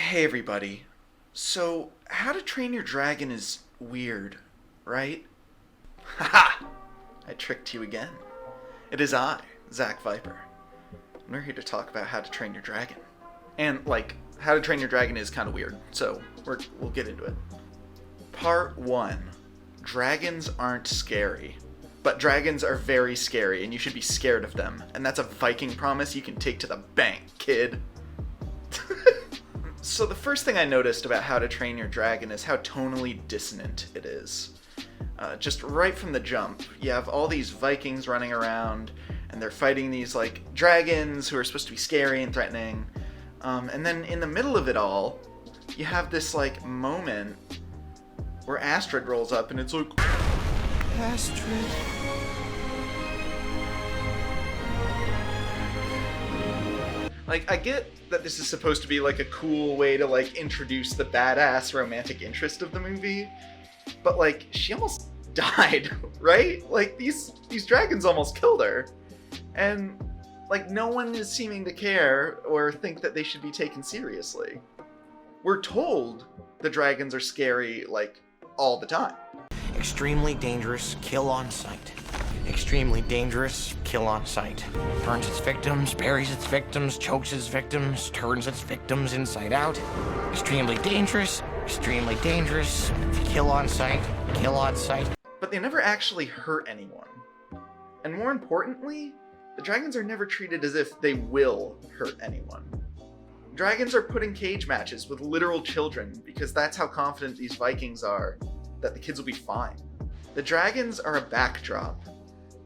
Hey everybody. So, How to Train Your Dragon is weird, right? Haha! I tricked you again. It is I, Zack Viper. And we're here to talk about How to Train Your Dragon. And, How to Train Your Dragon is kind of weird, so we'll get into it. Part 1. Dragons aren't scary. But dragons are very scary, and you should be scared of them. And that's a Viking promise you can take to the bank, kid. So the first thing I noticed about How to Train Your Dragon is how tonally dissonant it is. Just right from the jump, you have all these Vikings running around, and they're fighting these, dragons who are supposed to be scary and threatening. And then in the middle of it all, you have this, moment where Astrid rolls up, and it's like, Astrid. I get that this is supposed to be, a cool way to, introduce the badass romantic interest of the movie, but, she almost died, right? These dragons almost killed her, and, no one is seeming to care or think that they should be taken seriously. We're told the dragons are scary, all the time. Extremely dangerous, kill on sight. Extremely dangerous, kill on sight. Burns its victims, buries its victims, chokes its victims, turns its victims inside out. Extremely dangerous, kill on sight, kill on sight. But they never actually hurt anyone. And more importantly, the dragons are never treated as if they will hurt anyone. Dragons are put in cage matches with literal children because that's how confident these Vikings are that the kids will be fine. The dragons are a backdrop.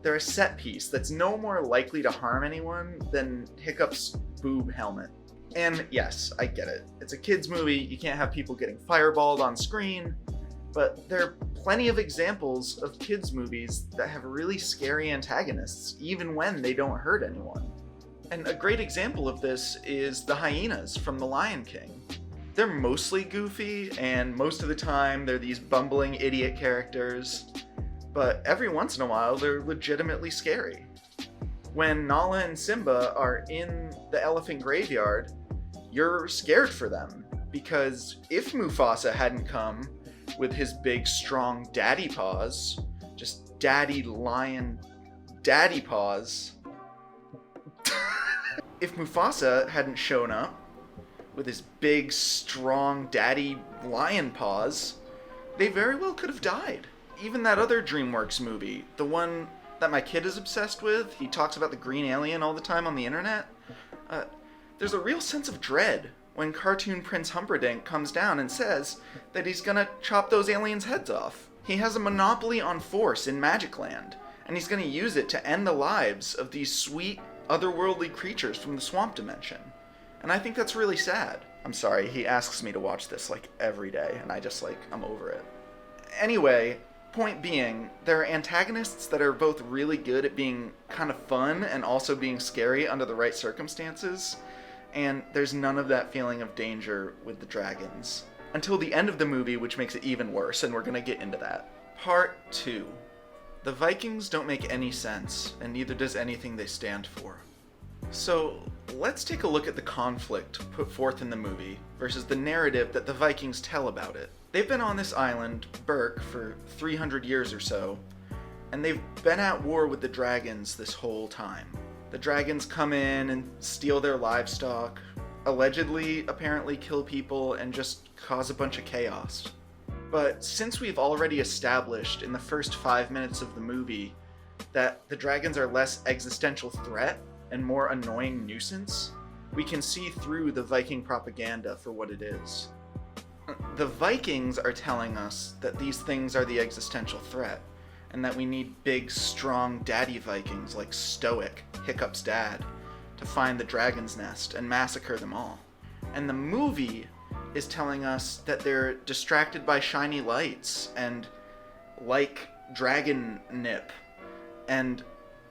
They're a set piece that's no more likely to harm anyone than Hiccup's boob helmet. And yes, I get it. It's a kid's movie, you can't have people getting fireballed on screen, but there are plenty of examples of kids' movies that have really scary antagonists, even when they don't hurt anyone. And a great example of this is the hyenas from The Lion King. They're mostly goofy, and most of the time they're these bumbling idiot characters, but every once in a while they're legitimately scary. When Nala and Simba are in the elephant graveyard, you're scared for them, because if Mufasa hadn't come with his big strong daddy paws, just daddy lion daddy paws, if Mufasa hadn't shown up with his big strong daddy lion paws, they very well could have died. Even that other DreamWorks movie, the one that my kid is obsessed with, he talks about the green alien all the time on the internet, there's a real sense of dread when cartoon Prince Humperdinck comes down and says that he's gonna chop those aliens' heads off. He has a monopoly on force in Magic Land, and he's gonna use it to end the lives of these sweet, otherworldly creatures from the swamp dimension. And I think that's really sad. I'm sorry, he asks me to watch this every day, and I just I'm over it. Anyway, point being, there are antagonists that are both really good at being kind of fun and also being scary under the right circumstances, and there's none of that feeling of danger with the dragons. Until the end of the movie, which makes it even worse, and we're gonna get into that. Part 2. The Vikings don't make any sense, and neither does anything they stand for. So, let's take a look at the conflict put forth in the movie versus the narrative that the Vikings tell about it. They've been on this island, Berk, for 300 years or so, and they've been at war with the dragons this whole time. The dragons come in and steal their livestock, allegedly, apparently kill people, and just cause a bunch of chaos. But since we've already established in the first 5 minutes of the movie that the dragons are less existential threat and more annoying nuisance, we can see through the Viking propaganda for what it is. The Vikings are telling us that these things are the existential threat, and that we need big, strong daddy Vikings like Stoick, Hiccup's dad, to find the dragon's nest and massacre them all. And the movie is telling us that they're distracted by shiny lights and like dragon nip and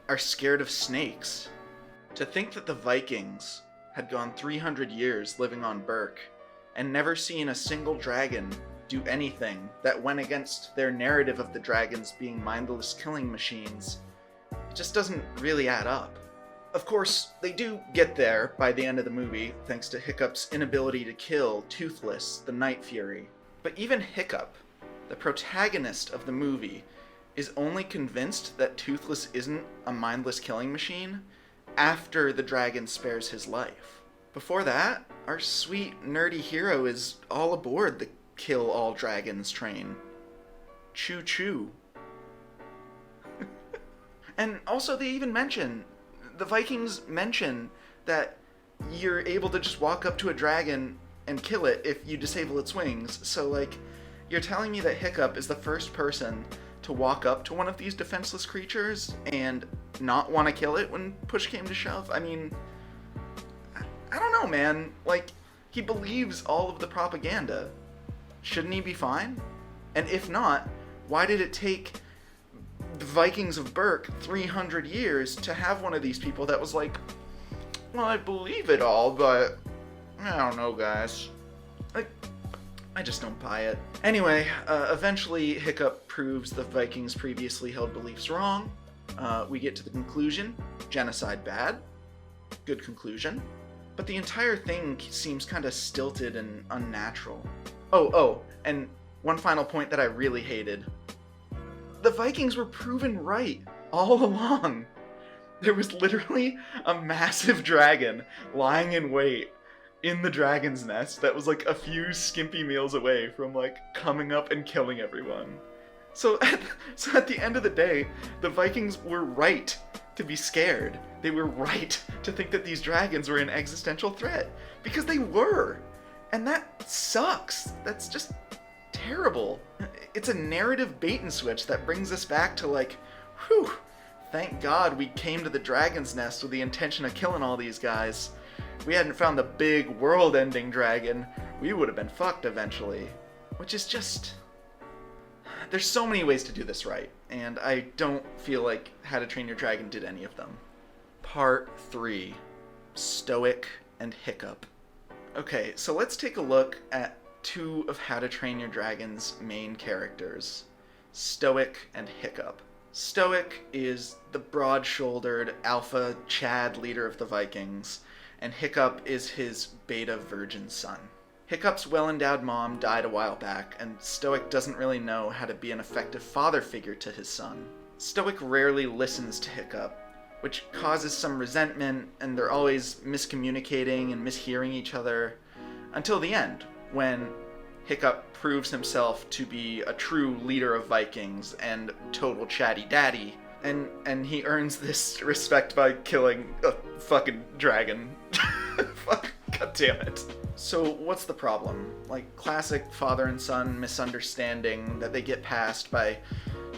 are scared of snakes. To think that the Vikings had gone 300 years living on Berk and never seen a single dragon do anything that went against their narrative of the dragons being mindless killing machines, it just doesn't really add up. Of course, they do get there by the end of the movie, thanks to Hiccup's inability to kill Toothless, the Night Fury. But even Hiccup, the protagonist of the movie, is only convinced that Toothless isn't a mindless killing machine after the dragon spares his life. Before that, our sweet, nerdy hero is all aboard the kill all dragons train. Choo choo. And also the Vikings mention that you're able to just walk up to a dragon and kill it if you disable its wings. So, like, you're telling me that Hiccup is the first person to walk up to one of these defenseless creatures and not want to kill it when push came to shove? I mean, I don't know, man. Like, he believes all of the propaganda. Shouldn't he be fine? And if not, why did it take the Vikings of Berk 300 years to have one of these people that was like, well, I believe it all, but I don't know, guys. Like, I just don't buy it. Anyway, eventually Hiccup proves the Vikings' previously held beliefs wrong. We get to the conclusion, genocide bad. Good conclusion. But the entire thing seems kind of stilted and unnatural. Oh, and one final point that I really hated. The Vikings were proven right all along. There was literally a massive dragon lying in wait in the dragon's nest that was like a few skimpy meals away from like coming up and killing everyone. So at the end of the day, the Vikings were right to be scared. They were right to think that these dragons were an existential threat, because they were. And that sucks. That's just terrible. It's a narrative bait and switch that brings us back to like, whew, thank God we came to the dragon's nest with the intention of killing all these guys. If we hadn't found the big world-ending dragon, we would have been fucked eventually. Which is just... There's so many ways to do this right, and I don't feel like How to Train Your Dragon did any of them. Part 3. Stoic and Hiccup. Okay, so let's take a look at two of How to Train Your Dragon's main characters, Stoick and Hiccup. Stoick is the broad-shouldered alpha Chad leader of the Vikings, and Hiccup is his beta virgin son. Hiccup's well-endowed mom died a while back, and Stoick doesn't really know how to be an effective father figure to his son. Stoick rarely listens to Hiccup, which causes some resentment, and they're always miscommunicating and mishearing each other, until the end, when Hiccup proves himself to be a true leader of Vikings and total chatty daddy, and he earns this respect by killing a fucking dragon. Fuck, god damn it. So what's the problem? Like, classic father and son misunderstanding that they get past by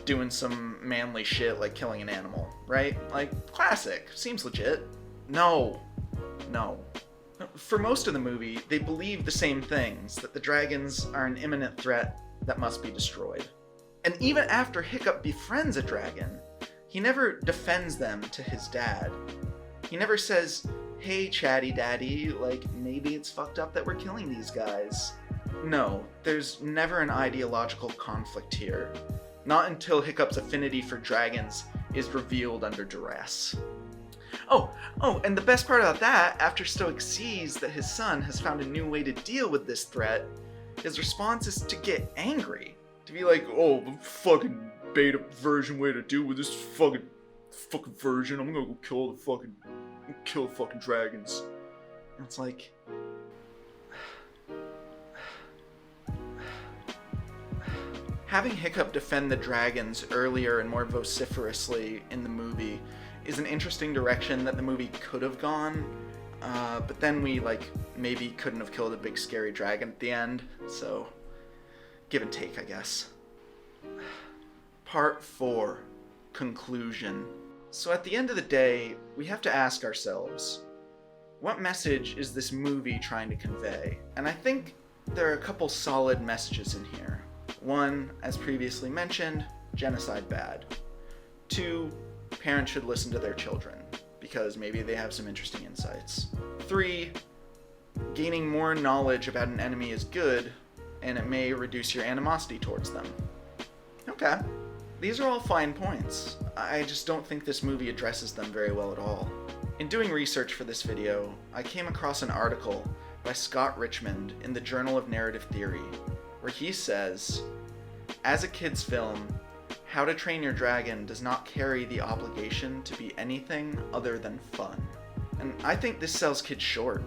doing some manly shit like killing an animal, right? Like, classic. Seems legit. No. For most of the movie, they believe the same things, that the dragons are an imminent threat that must be destroyed. And even after Hiccup befriends a dragon, he never defends them to his dad. He never says, hey, chatty daddy, like, maybe it's fucked up that we're killing these guys. No, there's never an ideological conflict here. Not until Hiccup's affinity for dragons is revealed under duress. Oh, and the best part about that, after Stoick sees that his son has found a new way to deal with this threat, his response is to get angry. To be like, oh, the fucking beta version way to deal with this fucking version, I'm gonna go kill the fucking dragons. And it's like... Having Hiccup defend the dragons earlier and more vociferously in the movie is an interesting direction that the movie could have gone, but then we, like, maybe couldn't have killed a big scary dragon at the end, so give and take, I guess. Part 4. Conclusion. So at the end of the day, we have to ask ourselves, what message is this movie trying to convey? And I think there are a couple solid messages in here. 1, as previously mentioned, genocide bad. 2, parents should listen to their children, because maybe they have some interesting insights. 3, gaining more knowledge about an enemy is good, and it may reduce your animosity towards them. Okay. These are all fine points. I just don't think this movie addresses them very well at all. In doing research for this video, I came across an article by Scott Richmond in the Journal of Narrative Theory, where he says, "As a kid's film, How to Train Your Dragon does not carry the obligation to be anything other than fun." And I think this sells kids short,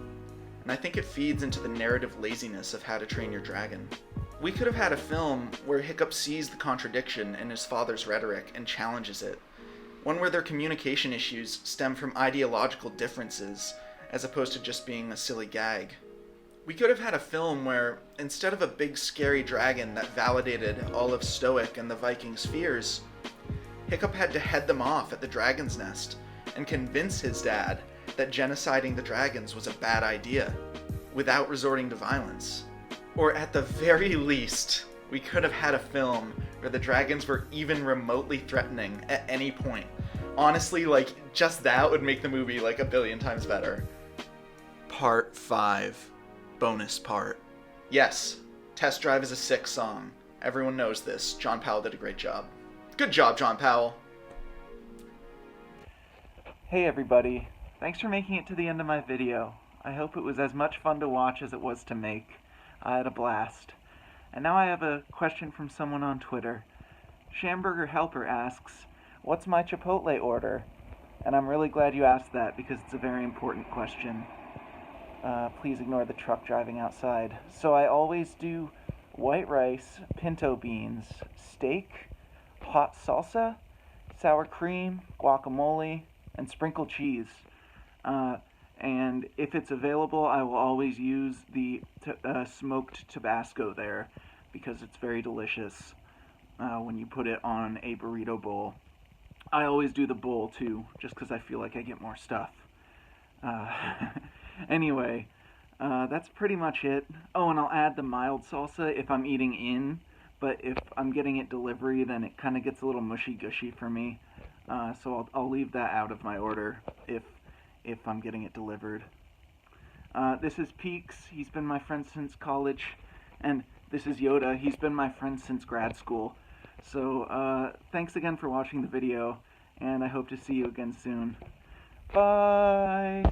and I think it feeds into the narrative laziness of How to Train Your Dragon. We could have had a film where Hiccup sees the contradiction in his father's rhetoric and challenges it, one where their communication issues stem from ideological differences as opposed to just being a silly gag. We could have had a film where, instead of a big scary dragon that validated all of Stoic and the Vikings' fears, Hiccup had to head them off at the dragon's nest and convince his dad that genociding the dragons was a bad idea, without resorting to violence. Or at the very least, we could have had a film where the dragons were even remotely threatening at any point. Honestly, just that would make the movie a billion times better. Part 5. Bonus part. Yes, Test Drive is a sick song. Everyone knows this. John Powell did a great job. Good job, John Powell. Hey everybody, thanks for making it to the end of my video. I hope it was as much fun to watch as it was to make. I had a blast. And now I have a question from someone on Twitter. Shamburger Helper asks, "What's my Chipotle order?" And I'm really glad you asked that because it's a very important question. Please ignore the truck driving outside. So I always do white rice, pinto beans, steak, hot salsa, sour cream, guacamole, and sprinkled cheese. And if it's available, I will always use the smoked Tabasco there because it's very delicious when you put it on a burrito bowl. I always do the bowl too, just because I feel like I get more stuff. Anyway, that's pretty much it. Oh, and I'll add the mild salsa if I'm eating in, but if I'm getting it delivery, then it kind of gets a little mushy-gushy for me. So I'll leave that out of my order if I'm getting it delivered. This is Peaks. He's been my friend since college. And this is Yoda. He's been my friend since grad school. So thanks again for watching the video, and I hope to see you again soon. Bye!